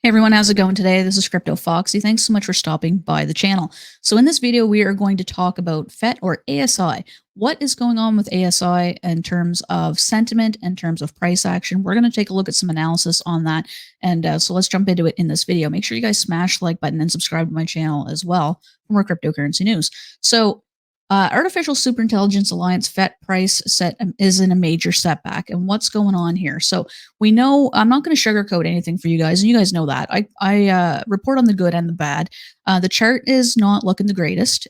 Hey everyone, how's it going today? This is cryptoFOXXY. Thanks so much for stopping by the channel. So in this video, we are going to talk about FET or ASI. What is going on with ASI in terms of sentiment, in terms of price action? We're going to take a look at some analysis on that. And so let's jump into it in this video. Make sure you guys smash the like button and subscribe to my channel as well for more cryptocurrency news. So Artificial Superintelligence Alliance FET price is in a major setback. And what's going on here? So we know I'm not going to sugarcoat anything for you guys, and you guys know that. I report on the good and the bad. The chart is not looking the greatest,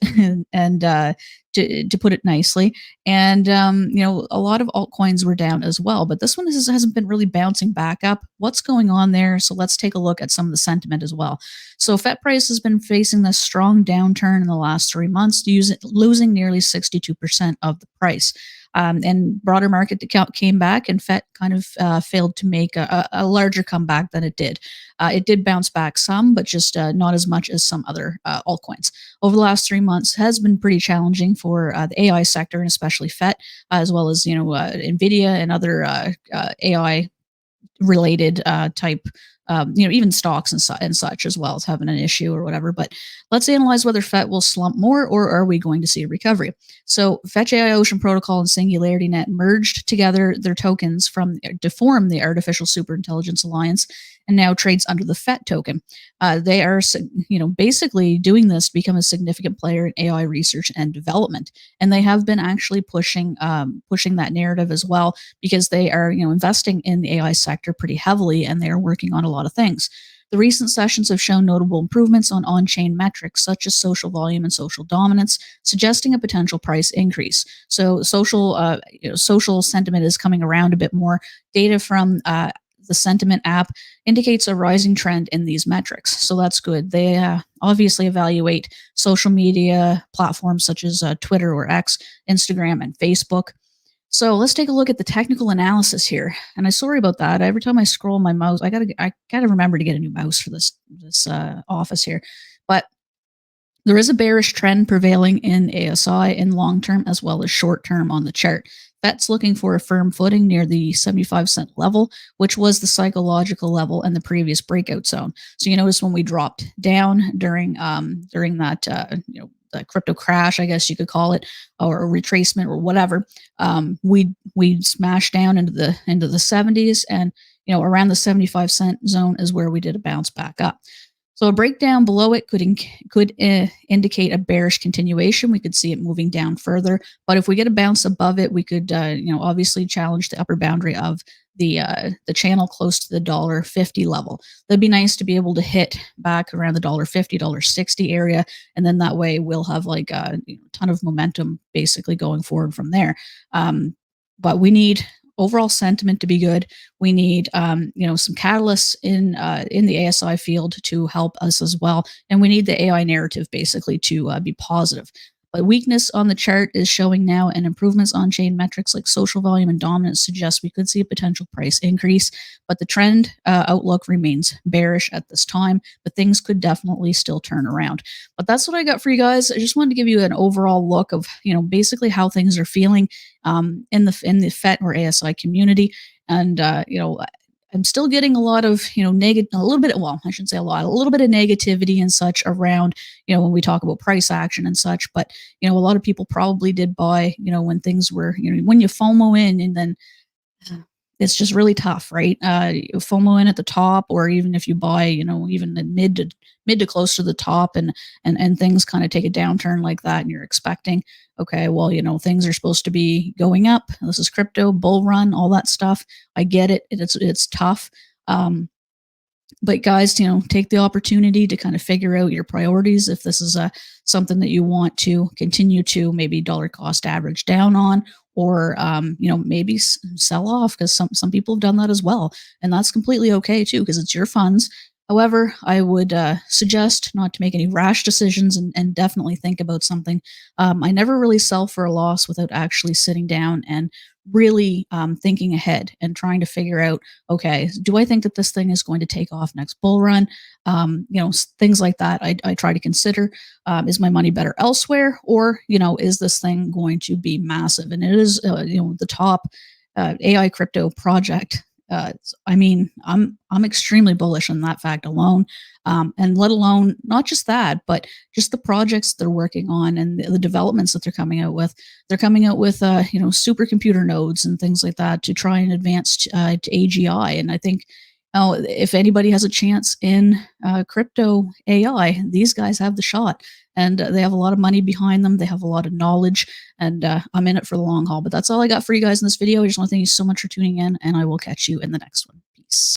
and to put it nicely. And a lot of altcoins were down as well, but this one hasn't been really bouncing back up. What's going on there? So let's take a look at some of the sentiment as well. So FET price has been facing this strong downturn in the last 3 months, losing nearly 62% of the price. And broader market came back, and FET kind of failed to make a larger comeback than it did. It did bounce back some, but just not as much as some other altcoins. Over the last 3 months has been pretty challenging for the AI sector, and especially FET, as well as NVIDIA and other AI related type, even stocks and such as well as having an issue or whatever. But let's analyze whether FET will slump more, or are we going to see a recovery? So fetch.ai Ocean Protocol and SingularityNET merged together their tokens to form the Artificial Superintelligence Alliance, and now trades under the FET token. They are, basically doing this to become a significant player in AI research and development, and they have been actually pushing that narrative as well, because they are, investing in the AI sector pretty heavily, and they are working on a lot of things. The recent sessions have shown notable improvements on-chain metrics such as social volume and social dominance, suggesting a potential price increase. So social sentiment is coming around a bit more. Data from the Sentiment app indicates a rising trend in these metrics. So that's good. They obviously evaluate social media platforms such as Twitter or X, Instagram, and Facebook. So let's take a look at the technical analysis here. And I'm sorry about that. Every time I scroll my mouse, I gotta remember to get a new mouse for this office here. But there is a bearish trend prevailing in ASI in long term as well as short term on the chart. FET's looking for a firm footing near the 75-cent level, which was the psychological level and the previous breakout zone. So you notice when we dropped down during that the crypto crash, I guess you could call it, or a retracement or whatever, we smashed down into the 70s, and around the 75-cent zone is where we did a bounce back up. So a breakdown below it could indicate a bearish continuation. We could see it moving down further, but if we get a bounce above it, we could obviously challenge the upper boundary of the channel close to the $1.50 level. That'd be nice to be able to hit back around the $1.50, $1.60 area, and then that way we'll have like a ton of momentum basically going forward from there. But we need overall sentiment to be good. We need some catalysts in the ASI field to help us as well, and we need the AI narrative basically to be positive. But weakness on the chart is showing now, and improvements on chain metrics like social volume and dominance suggest we could see a potential price increase. But the trend outlook remains bearish at this time, but things could definitely still turn around. But that's what I got for you guys. I just wanted to give you an overall look of basically how things are feeling in the FET or ASI community. And I'm still getting a lot of, a little bit, well, I shouldn't say a little bit of negativity and such around, when we talk about price action and such. But, a lot of people probably did buy, when things were, when you FOMO in, and then it's just really tough, right? FOMO in at the top, or even if you buy, even the mid to close to the top, and things kind of take a downturn like that, and you're expecting, okay, well, things are supposed to be going up. This is crypto, bull run, all that stuff. I get it. It's tough. But guys, take the opportunity to kind of figure out your priorities. If this is something that you want to continue to maybe dollar cost average down on, or maybe sell off, because some people have done that as well, and that's completely okay too, because it's your funds. However, I would suggest not to make any rash decisions, and definitely think about something. I never really sell for a loss without actually sitting down and really thinking ahead and trying to figure out, okay, do I think that this thing is going to take off next bull run? Things like that I try to consider. Is my money better elsewhere, or is this thing going to be massive? And it is the top AI crypto project I mean, I'm extremely bullish on that fact alone, and let alone not just that, but just the projects they're working on and the developments that they're coming out with. They're coming out with supercomputer nodes and things like that to try and advance to AGI. And I think if anybody has a chance in crypto AI, these guys have the shot, and they have a lot of money behind them. They have a lot of knowledge, and I'm in it for the long haul. But that's all I got for you guys in this video. I just want to thank you so much for tuning in, and I will catch you in the next one. Peace.